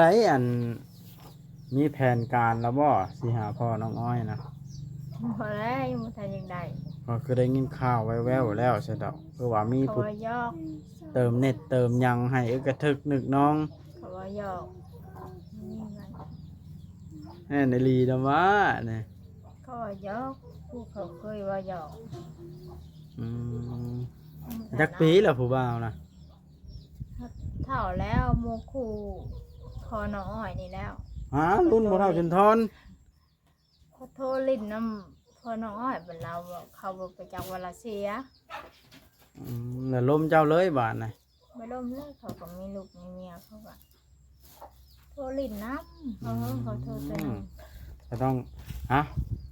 ไอ้อันมีแผนการแล้วบ่สิหาพ่อน้องอ้อยนะพอแล้วยังบ่ทันยังได้ก็คือได้ยินข่าวแว่วๆแล้วใช่ดอกคือว่ามีเขาผู้ว่ายอกเติมเน็ตเติมหยังให้กระทึกนึกน้องเขาว่ายอกนี่มัน แน่นลีดำว่าเนี่ยเขาว่ายอกผู้เขาเคยว่ายอก อืมจักปีแล้วผู้บ่าวนะเท่าแล้วโมคูพอน้องอ้อยนี่แล้วรุ่นบ่เท่าจนทอนเขาโทรลิ้นน้ำพอน้องอ้อยเป็นเราบอกเขาบอกไปจากวาลาเซีย แล้วลมเจ้าเลยบาดน่ะไม่ร่มเลยเขาก็มีลูกมีเมียเขาก็โทรลิ้นน้ำเขาโทรไปน้ำก็ต้อง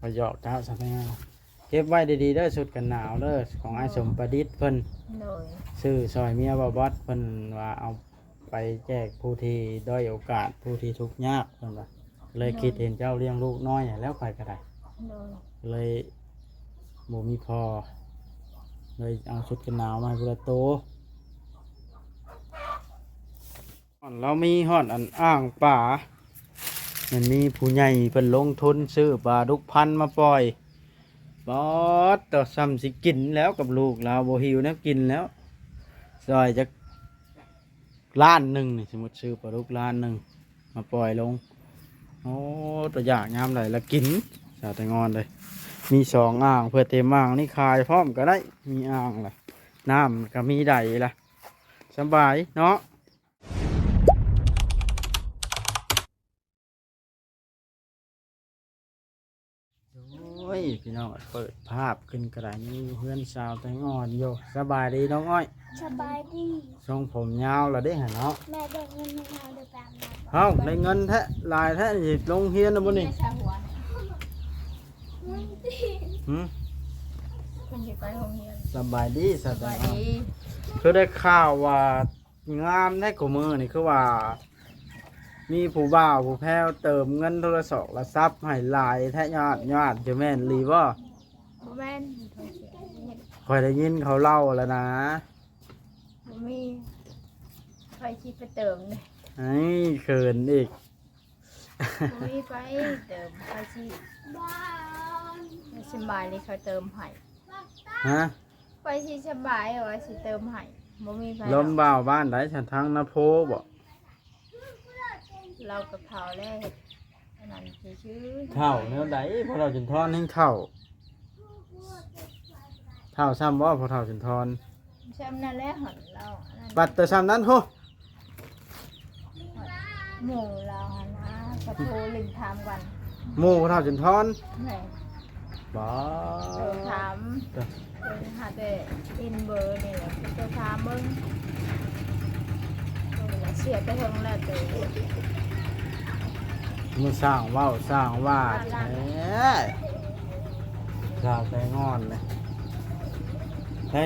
ประโยคเจ้าสักงานเก็บไว้ดีๆเด้อชุดกันหนาวเด้อของไอ้สมประดิษฐ์เพิ่นโดยซื้อซอยเมียบ่บอสเพิ่นว่าเอาไปแจกผู้ที่ด้อยโอกาสผู้ที่ทุกข์ยากเพิ่นว่าเลยคิดเห็นเจ้าเลี้ยงลูกน้อยแล้วไปก็ได้โดยเลยบ่มีพอเลยเอาชุดกันหนาวมาให้พุ่นละโตเรามีฮอดอันอ่างป่ามันมีผู้ใหญ่เพิ่นลงทุนซื้อปลาดุกพันธุ์มาปล่อยบอสต่อซ้ำสิกินแล้วกับลูกเราบ่หิวนะกินแล้วซอยจะล้านหนึ่งนี่สมมติซื้อปลาดุกล้านหนึ่งมาปล่อยลงโอ้ตัวอย่างงามเลยแล้วกินสาวแต่งอนเลยมีสองอ่างเพื่อเต็มอ่างนี่คายพร้อมก็ได้มีอ่างล่ะน้ำก็มีใดล่ะสบายเนาะโอ้ยพี่น้องเปิดภาพขึ้นกระดาษนี้เพื่อนสาวแต่งอนโยสบายดีน้องอ้อยสบายดีทรงผมยาวแล้วได้เห็นเนาะแม่ได้เงินให้เราเดือนละเฮ้าได้เงินแท้ลายแท้สิลงเฮียนนะบุนี่หืมคนที่ไปโรงเรียนสบายดีส ส บา บาย ย ดี ดี คือได้ข่าวว่างามได้กูมือนี่คือว่า มีผู้บ่าวผู้แพ้วเติมเงินโทรศัพท์ละซับให้ลายแท้ยอดจะแม่นรีบ่บ่แม่นโทรเสียเฮ็ด คอยได้ยินเขาเล่าแล้วนะ บ่มีไปคิดไปเติมเลย ไอ้เขินอีก บ่มีไปเติมไปสิสบายเลยเขาเติมให้ ฮะ ไปสิสบายเอาไว้สิเติมให้บ่มีไป ลมบ่าวบ้านได้ฉันทางนาโพบ่ เรากับเขาแล้วเฮ็ดอันนั้นชื่อ เท่าเนื้อใดพอเราจนทอนให้เท่าซ้ำว่าพอเท่าจนทอน ๆซ้ำนั่นแหละหั่นเราอันนั้น บัตรแต่ซ้ำนั้นโห หมู่เราหั่นนะก็โทรลิงถามกัน หมู่พอเท่าจนทอน แหม่ บ่ โทรถามหาแต่อินเบอร์นี่แหละโทรถามเบิ่งโทรแล้วเสียไปเทิงแล้วเด้อ มือสร้างว่าวสร้างวาดแหมสร้างแต่งอนเลยให้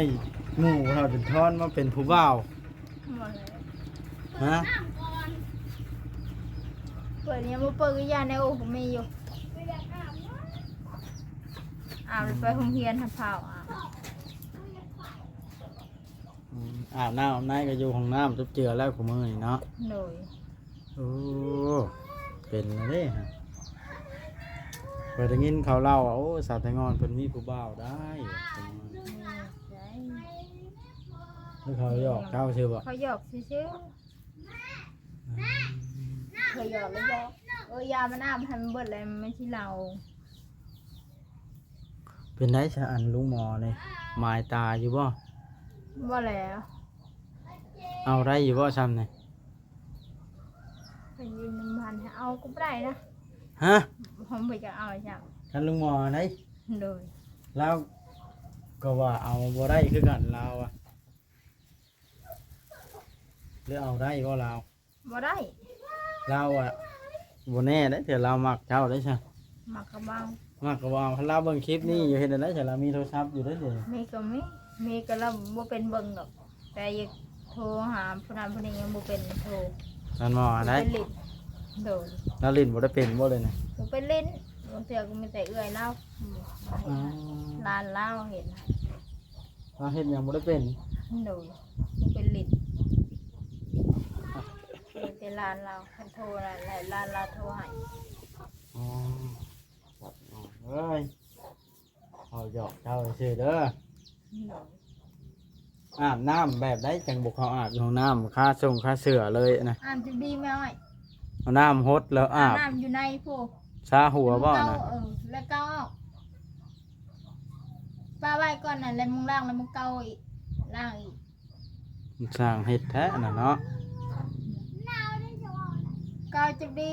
หมู่พอเท่าจนทอนมาเป็นผู้บ่าว หมดเลย ฮะ เปิดยังบ่เปิดก็ยาในโอ้ผมมีอยู่ไปโรงเรียนหัดเผาอาบน้ำอาบน้ำก็อยู่ห้องน้ำจุบเจือแล้วกูมือนี่เนาะ หน่อย โอ้เป็นนะเด้ฮะเปิดได้ยินเขาเล่าว่าโอ้สาวแต่งอนเป็นมีผู้บ่าวได้แล้วเขาหยอกเจ้าชื่อบ่ เขาหยอกซื่อๆเขาหยอกแล้วหยอกยามันน้ำให้มันเบิดเลยมันไม่ใช่เรา เป็นได้ชะอันลุงหมอนี่หมายตาอยู่บ่ บ่แล้ว เอาได้อยู่บ่ซ้ำนี่ เป็นยืนน้ำมันให้เอาก็ไม่ได้นะ ฮะ ผมไปจะเอาจัง ท่านลุงหมอไหน โดย แล้วก็ว่าเอาบ่ได้คือกันเราอะหรือเอาได้บ่เรา บ่ได้ เราอะบ่แน่ได้แต่เรามักเจ้าได้ใช่ หมักกระเบา มักก็ว่าเราเบิ่งคลิปนี้อยู่เห็นได้แต่เรามีโทรศัพท์อยู่ได้เด้ มีก็มีก็เราบ่เป็นเบิ่งดอกแต่อยากโทรหาผู้นั้นผู้นี้ยังบ่เป็นโทร ท่านหมอได้ เป็นลิ้นโดย เราลิ้นบ่ได้เป็นบ่เลยนะ บ่เป็นลิ้นบางเทื่อก็มีแต่เอื้อยเล่า อ๋อ ร้านเล่าเห็นให้ เราเฮ็ดหยังบ่ได้เป็น โดยบ่เป็นลิ้น คือแต่ร้านเราคันโทรอะไรร้านเราโทรให้ อ๋อครับเอ้ยเอาหยอกเจ้าซื่อเด้อ โดย อาบน้ำแบบได้จังบุกเขาอาบอยู่ห้องน้ำค่าส่งค่าเสือเลยนะ อ่านจะดีไหมอ้อย เอาน้ำฮดแล้วอาบ น้ำอยู่ในพวก ซาหัวบ่ เกา นะ แล้วเกาออกป้าไว้ก่อนน่ะแล้วมึงล้างแล้วมึงเกาอีกล้างอีก สร้างเฮ็ดแท้น่ะเนาะ เกาจะดี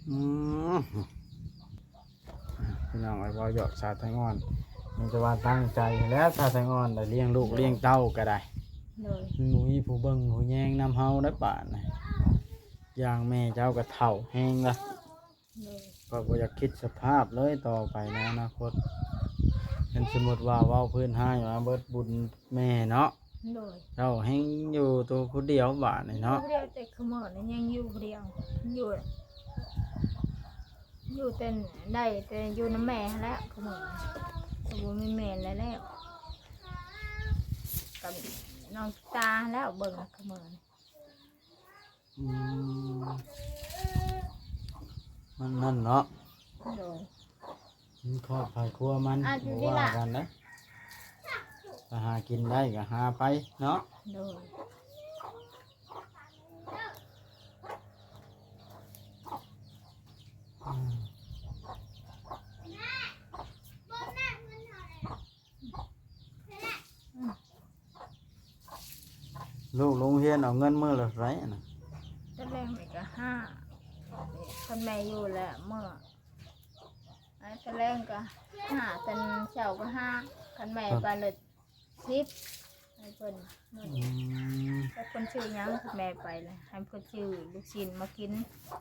อืมพี่น้องไอ้บ่หยอกสาแตงอ่อนมันจะว่าตั้งใจแล้วสาแตงอ่อนได้เลี้ยงลูกเลี้ยงเต้าก็ได้ เลย หนูมีผู้เบิ่งผู้แยงนำเฮาได้ป่านนะอย่างแม่เจ้าก็เฒ่าแห้งละ เลย ก็บ่อยากคิดสภาพเลยต่อไปในอนาคตเป็นสมมติว่าเว้าพื้นให้ว่าเบิดบุญแม่เนาะ เลย เจ้าแห้งอยู่ตัวผู้เดียวบาดนี่เนาะ ผู้เดียวแต่ขมอดนะยังอยู่ผู้เดียวอยู่อยู่แต่ได้แต่อยู่น้ำแม่แล้วขมอดสมบูรณ์มีแม่แล้วกับน้องตาแล้วเบิ่งขมอด อืมมันนั่นเนาะ โดย มันครอบครัวมัน อ่ะอยู่ บ่ นี่ ว่า ล่ะ กันนะถ้าหากินได้ก็หาไปเนาะ โดย อืมลูกโรงเรียนเอาเงินมื้อละไรน่ะ ตอนแรกมันก็ห้าคนแม่อยู่แหละเมื่อไอ้ตอนแรกก็ห้าตอนเช้าก็ห้าคนแม่ไปเลย10ไอ้เพิ่นนู่น อืม แต่คนชื่อหยังคนแม่ไปเลยให้เพิ่นชื่อลูกชิ้นมากิน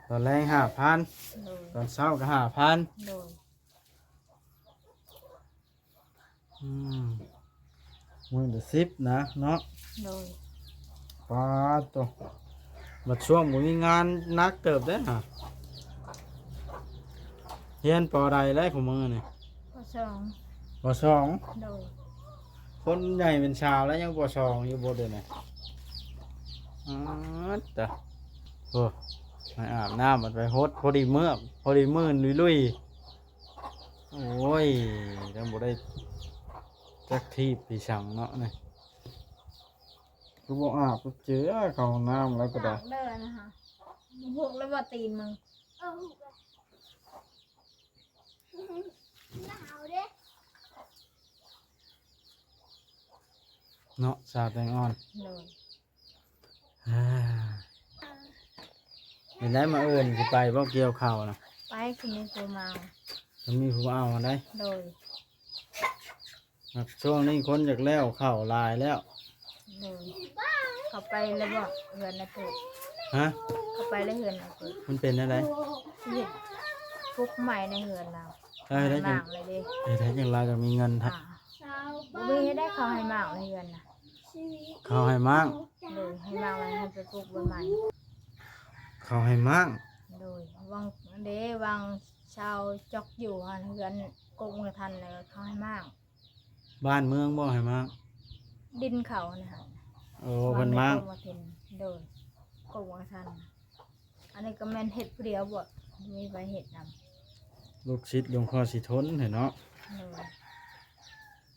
ตอนแรก5,000 โดย ตอนเช้าก็5,000 โดย อืมมื้อละ10นะเนาะ โดย ปาตัวบัดช่วงบ่มีงานนักเติบเด้อฮะเรียนปอใดแล้วของมึงนี่ ข้อสอง ปอสอง โดย คนใหญ่เป็นชาวแล้วยังปอสองอยู่บ่เด้อนี่อ๋อตะโอ้ไปอาบน้ำมันไปฮดพอดีเมื่อกพอดีมื่นลุยๆโอ้ยยังบ่ได้จักที่พี่สั่งเนาะนี่กูบ่อาบกูเจอเข้าห้องน้ำแล้วก็ได้ เด้อนะคะพวกแล้วว่าตีนมึง เออหนาวเด้ เนาะสาวแตงอ่อน โดย อ่าเห็นได้มาเอิ้นสิไปบ่เกี่ยวข้าวน่ะ ไปคืนนี้ตัวเมา มันมีผู้เอามาได้ โดย ครับช่วงนี้คนจากแล้วข้าวลายแล้ว โดยเขาไปแล้วบอกเฮือนนะเกิด ฮะ เขาไปแล้วเฮือนนะเกิด มันเป็นอะไร เห็นทุกใหม่ในเฮือนเรา ได้ได้ ห จัง มากเลยดิ ได้จังเราจะมีเงินทัก สาว บ่มีให้ได้เขาให้หมากในเฮือนนะ ชีวิต เขาให้มั่ง โดยให้หมากอะไรให้ไปปลูกใบใหม่ เขาให้มั่ง โดยวังเด้วังชาวจอกอยู่หันเฮือนกงกระทันเลยเขาให้หมาก บ้านเมืองบ่ให้มั่ง ดินเขานะฮะ โอ้เพิ่นมั่ง มาเป็นโดยกงกระทันอันนี้ก็แม่นเห็ดผู้เดียวบ่มีใบเห็ดนำ ลูกชิดหลวงพ่อสิทนเห็นเนาะ โดย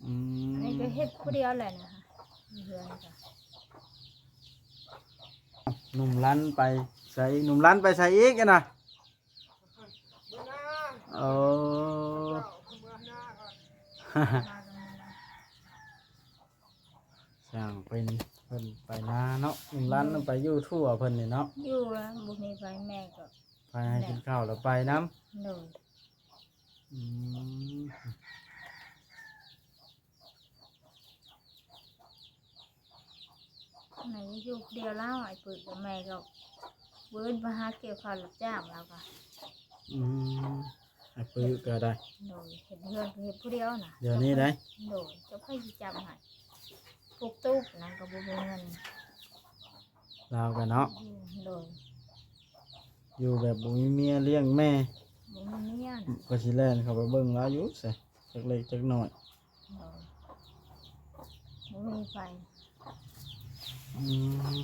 อื อัน ม นี้ก็เห็ดผู้เดียวแหละนะคะเฮือนจ้ะ หนุ่มลันไปใส่หนุ่มลันไปใส่อีกอะนะโอ้ สั่งเป็นเพิ่นไปนาเนาะหนุ่มลันไปอยู่ทั่วเพิ่นนี่เนาะ อยู่แล้วบุมีไฟแม่ก็ ไปให้กินข้าวแล้วไปน้ โดย ำอืม ไหนอยู่เดียวแล้วไอ้ปืดกับแม่ก็เบิ้นมาหาเกี่ยวข้าวรับจ้างแล้วก็ อืมไอ้ปื้อก็ได้ โดยเห็ดเฮือนก็เห็ดผู้เดียวน่ะ เดี๋ยวนี้ได้ โดยเจะไปสิจำให้ปลูกตู้นั่นก็บ่มีเงิน เรากันเนาะ โดย อยู่แบบบ่มีเมียเลี้ยงแม่ บ่มีเมียน่ะ ก็สิแล่นเข้าไปเบิ่งแล้วอยู่ใส่จักเล็กจักน้อย บ่มีไฟ อืม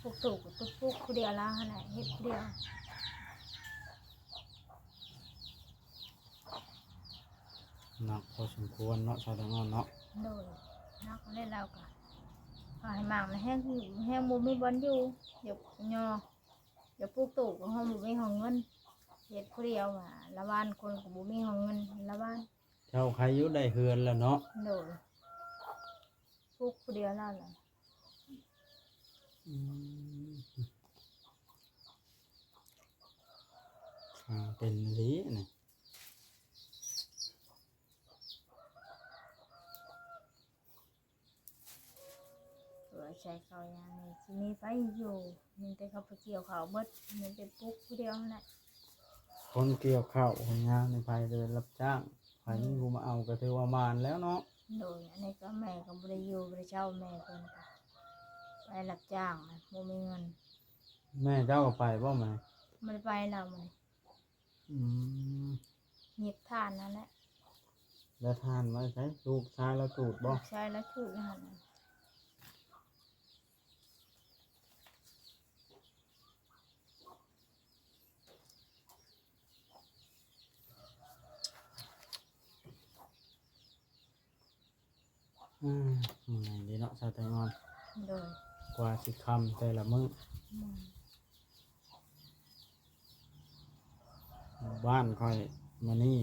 ปลูกตู่กับปลูกผู้เดียวละหั่นแหละเฮ็ดผู้เดียว หนักพอสมควรเนาะชาวตะงอนเนาะ โดยนักเล่นเราก็ขายหมากนะแห้งบ่มีบอลอยู่อย่ายออย่าปลูกตู่ก็ห้องบ่มีห้องเงินเฮ็ดผู้เดียวว่าละบ้านคนก็บ่มีห้องเงินละบ้าน เจ้าใครอยู่ได้เฮือนแล้วเนาะ โดยปลูกผู้เดียวนั่นแหละ อืมเป็นลีนี่ ใช้เขาอย่างนี้สิมีไฟอยู่มีแต่เขาไปเกี่ยวเขาเบิดมีแต่ปลูกผู้เดียวนั่นแหละ คนเกี่ยวข้าวคนงานในภายเดินรับจ้างภายนี้กูมาเอาก็ถือว่ามานแล้วเนาะ โดยอันนี้ก็แม่ก็บ่ได้อยู่บ่ได้เช่าแม่เพิ่นก็ไปรับจ้างนะบ่มีเงิน แม่เจ้าก็ไปบ่แม่ บ่ได้ไปแล้วมัน อืม หยิบทานนั่นแหละ แล้วทานไว้ใช้ลูกชายแล้วตูดบ่ ใช้แล้วถูกหั่นน่ะ ยังไงดีเนาะชาวไทยงอน โดย กว่าสิคำแต่ละมื้อ อืม บ้านค่อยมานี่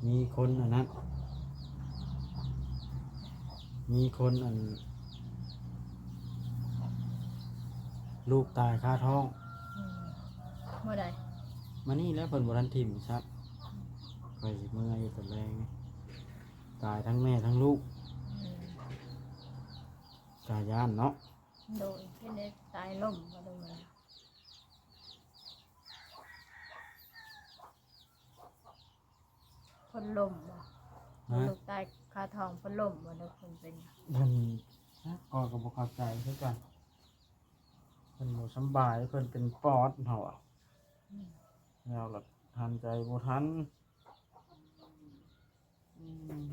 มีคนอันนั้นมีคนอันลูกตายคาท้อง อืมเมื่อใด มานี่แล้วเพิ่นบ่ทันทิ่มครับค่อยสิเมื่อยอยู่ตะแรงตายทั้งแม่ทั้งลูก อืม ตายย่านเนาะ โดยเป็นได้ตายล่มก็ได้มาคนล่มบ่ นะ ลูกตายคาทองคนล่มบ่ได้คนเป็น เพิ่นก็บ่เข้าใจคือกันเพิ่นบ่สำบายเพิ่นเป็นปอดเฮาอะ อืม แล้วล่ะทันใจบ่ทันอืม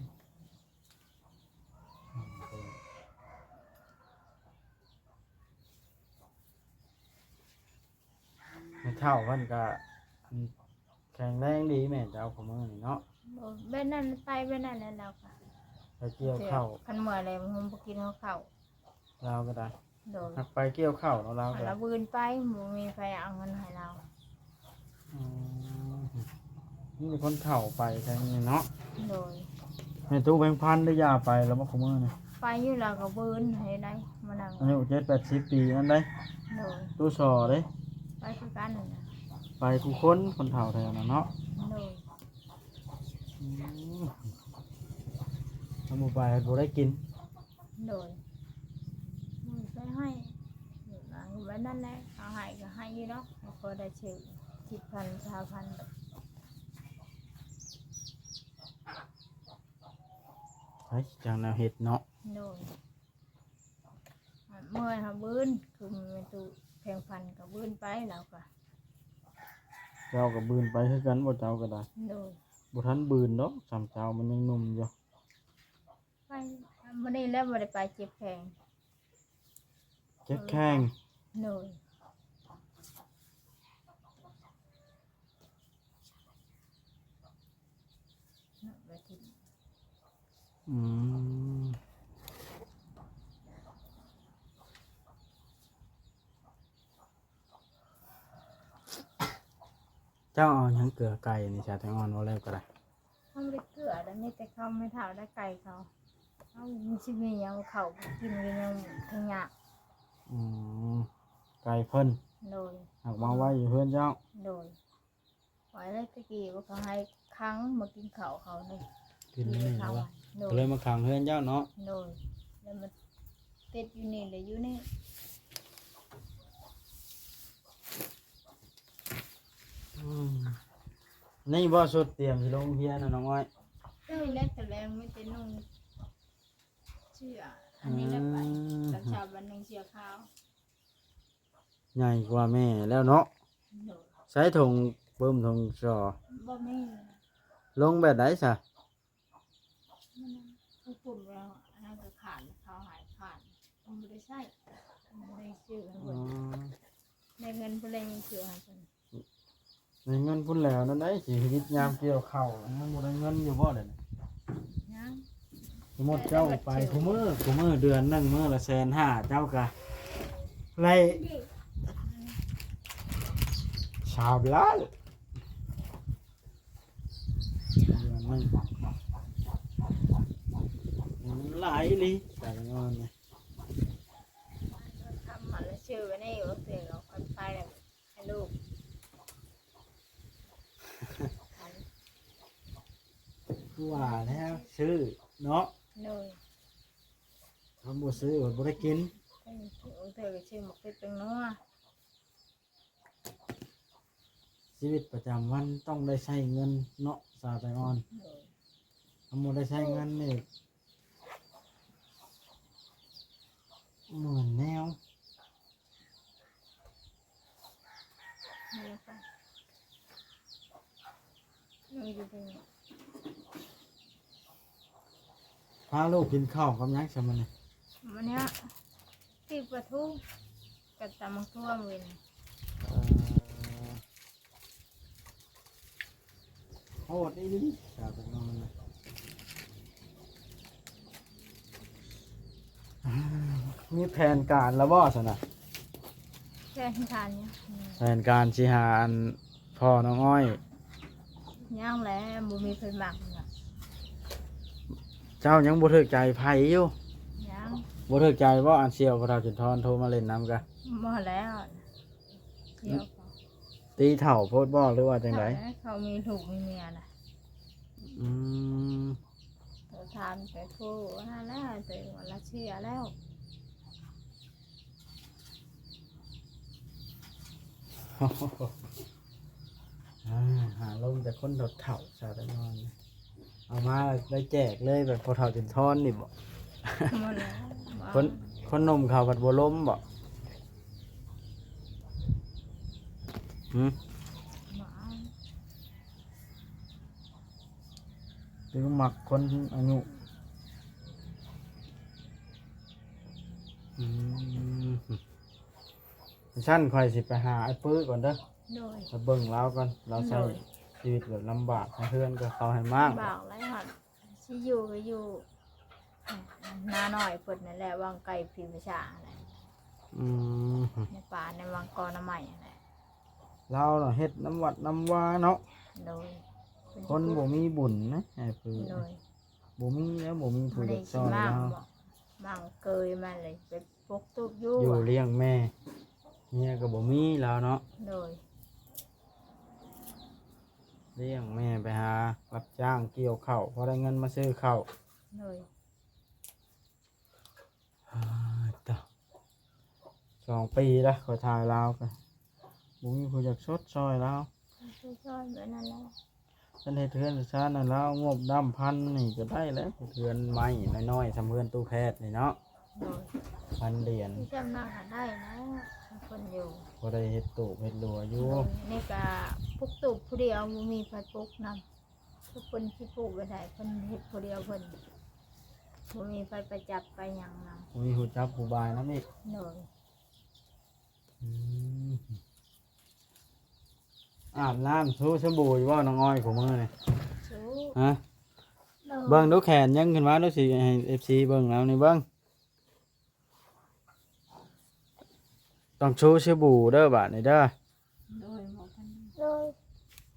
ไม่เท่าเพิ่นก็อันแข็งแรงดีแม่เจ้าของมื้อนี่เนาะ บ่แบบนั้นไปแบบนั้นแล้วเราก็ ไปเกี่ยวข้าว คันเมื่อไรมันบ่กินข้าว เราก็ได้ โดย หักไปเกี่ยวข้าวเนาะเราก็ เราบืนไปบ่มีไฟเอาเงินให้เรา อืมนี่มีคนเข้าไปแทงนี่เนาะ โดย ให้ตู้แบงค์พันได้ยาไปแล้วบ่ของมื้อนี่ ไปอยู่เราก็บืนให้ได้มานั่ง อายุ70-80 ปีนั่นได้ โดย ตู้สอเด้ ไปคือกันนั่นน่ะ ไปคู่คนคนเฒ่าแถวนั้นเนาะ โดย ทำหมูไปบ่ได้กิน โดยมันไปให้อยู่หลังแบบนั้นแหละเอาให้ก็ให้อยู่เนาะให้พอได้ชื่อ10,000 20,000แบบ ไปจังแนวเฮ็ดเนาะ โดยเมื่อเขาบืนคือมันเป็นตู้แพงพันก็บืนไปแล้วก็ เจ้าก็บืนไปคือกันบ่เจ้าก็ได้ โดย บ่ทันบืนเนาะสำเจ้ามันยังหนุ่มอยู่ ไปวันนี้แล้วบ่ได้ไปเจ็บแพง เจ็บแข้ง โดยแบบที่ อืมเจ้าเอาหยังเกลือไก่นี่ชาแตงอ่อนบ่แล้วก็ได้ เขาไม่ได้เกลือแล้วมีแต่เขาไม่เท่าได้ไก่เขาเขามีชีวิตยังเขากินกันยังทั้งยาก อืมไก่เพิ่น โดย หักมาไว้อยู่เพื่อนเจ้า โดยไว้แล้วตะกี้ว่าเขาให้ครั้งมากินข้าวเขาเลย กินนี่ เขา แล้ว โด ก็ ย เลยมาขังเพื่อนเจ้าเนาะ โดยแล้วมันติดอยู่นี่เลยอยู่นี่ อืมนี่บ่สุดเตรียมสิลงเพียนน่ะน้องอ้อย เอ้ยแล้วแต่แรงไม่แต่นุ่งเชื่ออันนี้แล้วไปกับชาวบ้านหนึ่งเชื่อข้าว ใหญ่กว่าแม่แล้วเนาะ โดย ใช้ถุงเบิ่มถุงจอ บ่มี ลงแบบไหนซะ ม ปุ่นแล้วอันนั้นก็ขาดเขาหายขาดมันไม่ได้ใช่มันไม่ได้ชื่อให้ อ๋ เพิ่ อน ได้เงินเพิ่นเลยยังชื่อให้เพิ่น ในเงินพุ่นแล้วนั่นได้สิชีวิตยามเกี่ยวข้าวมันบ่ได้เงินอยู่บ่เด้ ยัง สมมุติเจ้าไปคุมื้อเดือนหนึงมื้อละ150,000เจ้าก็ไล่ชาวล้านเดือนหนึงหลายอีหลีแต่ละงอนเนี่ย ทำมันแล้วชื่อไว้ในรถเองเราคนไปเลยให้ลูก คือว่าแล้วซื้อเนาะ เลย ทำบ่ซื้อก็บ่ได้กิน เป็นชื่อเธอก็ชื่อหมกเป็ดเป็นนัว ชีวิตประจำวันต้องได้ใช้เงินเนาะสาวไตอ่อน เลย ทำบ่ได้ใช้เงินนี่เหมือนแนว นี่ไปนี่อยู่เป็น พาลูกกินข้าวกับหยังซะมันนี่ มันเนี้ยที่ประตูกับตำมังทั่วมือนี่ โหดอีหลีสาวไตอ่อนน่ะมีแผนการแล้วบ่ซั่นน่ะ แค่ที่ทานเนี่ย แผนการสิหาอันพ่อน้องอ้อย ย่างแล้วบุมีเพิ่นหมักเนี่ย เจ้ายังบ่ถึกใจไผอยู่ ย่าง บ่ถึกใจบ่อันเสี่ยวพระเฒ่าจุนทรโทรมาเล่นน้ำกะ หมดแล้วเดี๋ยวเขา ตีเถ่าโพดบ่หรือว่าจังได เขามีลูกมีเมียนะ อืม เขาทานไปทู่นั่นแล้วแต่วันละเชียแล้ว หาลมแต่คนเถ่าๆชาวไต้นอนเอามาได้แจกเลยแบบพอเฒ่าจุนทรนี่บ่ หมดแล้ว คนนมเขาผัดบัวล้มบ่หืม หมา หรือมักคนอายุอืมชั้นคอยสิไปหาไอ้ปื้อก่อนเด้อ โดย มาเบิ่งเราก่อนเราใช้ชีวิตแบบลำบากให้เพื่อนก็เขาให้มาก บอกแล้วหัดชิอยู่ก็อยู่นาหน่อยเปิดนั่นแหละวางไก่พิมพ์ชาอะไร อืม ในป่าในวังกรน้ำใหม่อะไร เราเนาะเฮ็ดน้ำวัดน้ำวาเนาะ โดยเป็น คนบ่มีบุญนะไอ้ปื้อ โดย บ่มีแล้วบ่มีผู้ ไม่ จั ได้ กซ สิ อย มั่ง เรา บอกมั่งเกยมาเลยไปปกตุกอยู่ อยู่ อะ เลี้ยงแม่เมียก็บ่มีแล้วเนาะ โดย เลี้ยงแม่ไปหารับจ้างเกี่ยวข้าวพอได้เงินมาซื้อข้าว โดย ต่อ2 ปีแล้วขอทายลาวกันบ่มีผู้จักชดซอยแล้ว ช่วยๆแบบนั้นแหละ ฉันเฮ็ดเทือนชาตินั่นแล้วงบดำพันนี่ก็ได้แล้วเทือนไม้น้อยๆทำเพื่อนตู้แพทย์นี่เนาะ โดย 1,000 เหรียญ ที่จำหน้ากันได้นะคนอยู่ พอได้เฮ็ดตู้เฮ็ดรัวอยู่ นี่ก็ปลุกตุกผู้เดียวบ่มีไฟปลุกนำทุกคนที่ปลูกไปได้เพิ่นเฮ็ดผู้เดียวเพิ่นบ่มีไฟประจับไปหยังนำ มีหูจับผู้บายน้ำอีก โดย อืมอาบน้ำทูสบู่อยู่ว่าน้องอ้อยของมือนี่ สู้ ฮะ โดย เบิ้งดูแขนยังขึ้นมาดูสิให้ FC เบิ้งแล้วนี่เบิ้งต้องชูสบู่เด้อบาดนี่เด้อ โดยหมอกัน โดย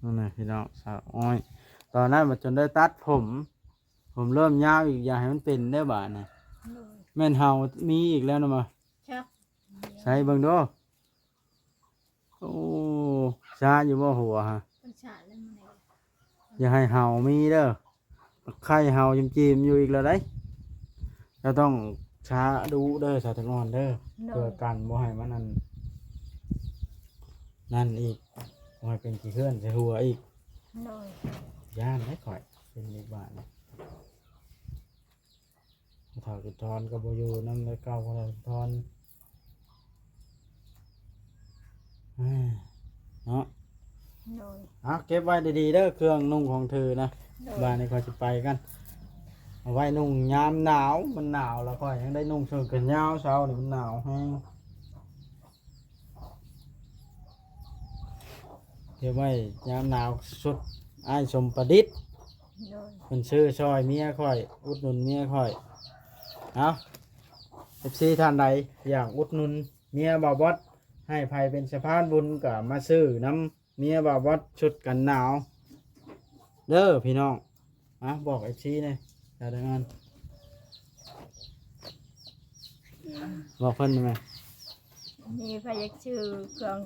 นั่นน่ะพี่น้องสาวอ้อยตอนนั้นมันจนได้ตัดผมเริ่มยาวอีกอย่าให้มันเป็นเด้อบาดนี่ โดย แม่นเฮามีอีกแล้วนะมา ชัก ใส่เบิ่งดูโอ้ชาอยู่บ่หัวฮะ ประชาแล้วมันได้ อย่าให้เห่ามีเด้อไข่เห่าจิ้มๆอยู่อีกแล้วได้เราต้องช้าดูเด้อสาธงอนเด้อ โด เพื่อย กันบ่ให้มันนั่นอีกบ่ให้เป็นขี้เขื่อนใส่หัวอีก โดย ย่านได้ข่อยเป็นอีกบ้านเท่าจุดทอนก็บ่อยู่นำเลยเก่าของเราจุดทอนเนาะ โดย เอาเก็บไว้ดีๆเด้อเครื่องนุ่งของเธอนะ โดย บ้านนี้เขาจะไปกัน เอาไว้นุ่งยามหนาวมันหนาวแล้วค่อยยังได้นุ่งเสื้อกันยาวเช้านี่มันหนาวแห้งเดี๋ยวไว้ยามหนาวสุดอ้ายสมประดิษฐ์ โดย เพิ่นซื้อซอยเมียค่อย อุดหนุนเมียค่อยเอาFC ท่านใดอยากอุดหนุนเมียบ่าวบอสให้ภัยเป็นสะพานบุญก็มาซื้อน้ำเมียบ่าวบอสชุดกันหนาวเด้อพี่น้องบอก FC หน่อยจะได้งานบอกเพิ่นได้ไหม มีพยักชื่อเครื่อง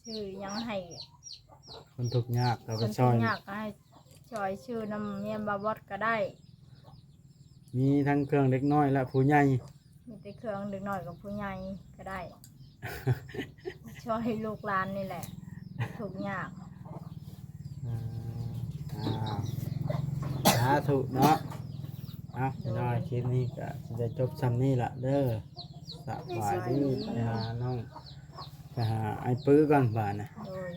ชื่อยังให้ คนทุกข์ยากเรา ค ไป น ช่ ทุ อก ย อยากก็ให้ช่วยชื่อน้ำเมียบาบอสก็ได้ มีทั้งเครื่องเล็กน้อยและผู้ใหญ่ มีแต่เครื่องเด็กน้อยกับผู้ใหญ่ก็ได้ ช่วยลูกหลานนี่แหละถูกยาก สาธุเนาะพี่น้อยคลิปนี้ก็จะจบซ้ำนี่ละเด้อสบายดีไปหาน้องไปหาไอ้ปื้อก่อนบ้านนะ โดย